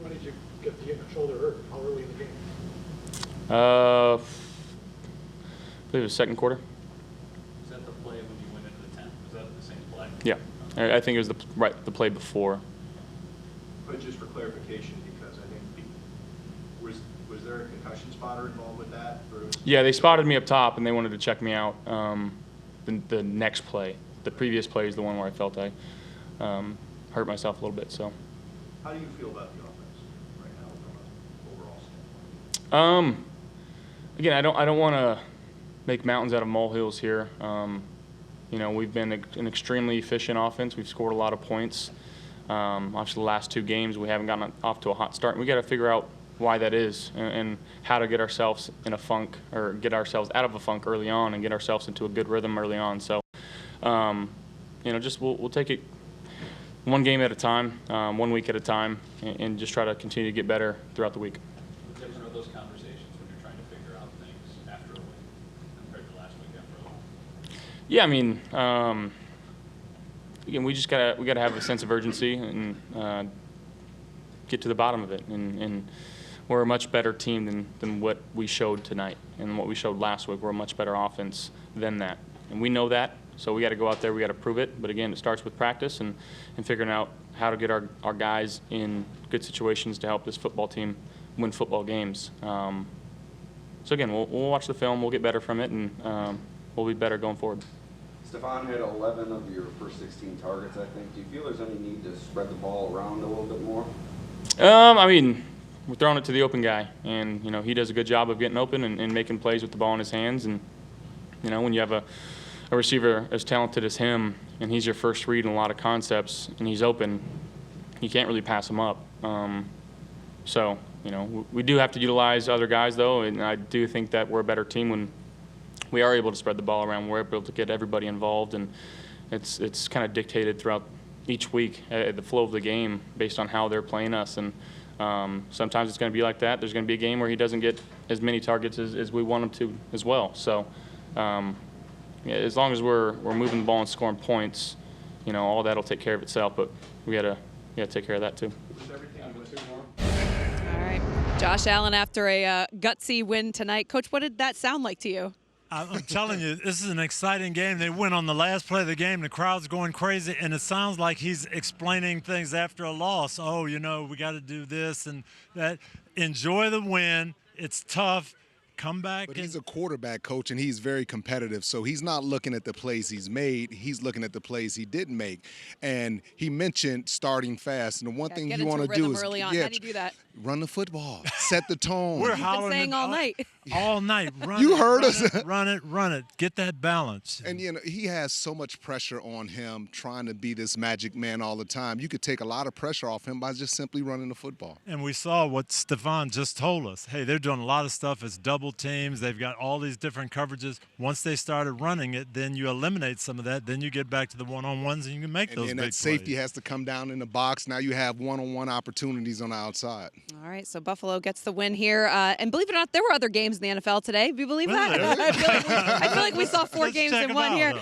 When did you get the shoulder hurt? How early in the game? I believe it was second quarter. Was that the play when you went into the 10th? Was that the same play? Yeah, I think it was the play before. But just for clarification, because I think was there a concussion spotter involved with that? Yeah, they spotted me up top and they wanted to check me out. The next play, the previous play is the one where I felt I hurt myself a little bit. So. How do you feel about the offense right now from an overall standpoint? Again, I don't want to make mountains out of molehills here. We've been an extremely efficient offense. We've scored a lot of points. Obviously, the last 2 games we haven't gotten off to a hot start. We got to figure out why that is and how to get ourselves in a funk or get ourselves out of a funk early on and get ourselves into a good rhythm early on. So, just we'll take it one game at a time, 1 week at a time, and just try to continue to get better throughout the week. What different are those conversations when you're trying to figure out things after a win compared to last week after a loss? Yeah, I mean, again, we gotta have a sense of urgency and get to the bottom of it. And we're a much better team than what we showed tonight and what we showed last week. We're a much better offense than that, and we know that. So we got to go out there, we got to prove it. But again, it starts with practice and figuring out how to get our guys in good situations to help this football team win football games. So again, we'll watch the film, we'll get better from it, and we'll be better going forward. Stephon had 11 of your first 16 targets, I think. Do you feel there's any need to spread the ball around a little bit more? I mean, we're throwing it to the open guy, and he does a good job of getting open and making plays with the ball in his hands. And when you have a receiver as talented as him, and he's your first read in a lot of concepts, and he's open, you can't really pass him up. So we do have to utilize other guys, though, and I do think that we're a better team when we are able to spread the ball around. We're able to get everybody involved, and it's kind of dictated throughout each week, the flow of the game based on how they're playing us. And sometimes it's going to be like that. There's going to be a game where he doesn't get as many targets as we want him to as well. So. As long as we're moving the ball and scoring points, all that'll take care of itself. But we gotta take care of that too. All right, Josh Allen after a gutsy win tonight. Coach, what did that sound like to you? I'm telling you, this is an exciting game. They win on the last play of the game. The crowd's going crazy, and it sounds like he's explaining things after a loss. Oh, we got to do this and that. Enjoy the win. It's tough. Come back. But he's a quarterback coach, and he's very competitive. So he's not looking at the plays he's made. He's looking at the plays he didn't make. And he mentioned starting fast. And the one thing you want to do is early on. How do you do that? Run the football, set the tone. We're hollering saying all night. All night. Run you it, heard run us. It, run it. Get that balance. And he has so much pressure on him trying to be this magic man all the time. You could take a lot of pressure off him by just simply running the football. And we saw what Stephon just told us. Hey, they're doing a lot of stuff as double teams. They've got all these different coverages. Once they started running it, then you eliminate some of that. Then you get back to the one-on-ones and you can make those big plays. And that safety has to come down in the box. Now you have one-on-one opportunities on the outside. All right, so Buffalo gets the win here. And believe it or not, there were other games in the NFL today. Do you believe that? Really? I feel like we saw 4 games in one here.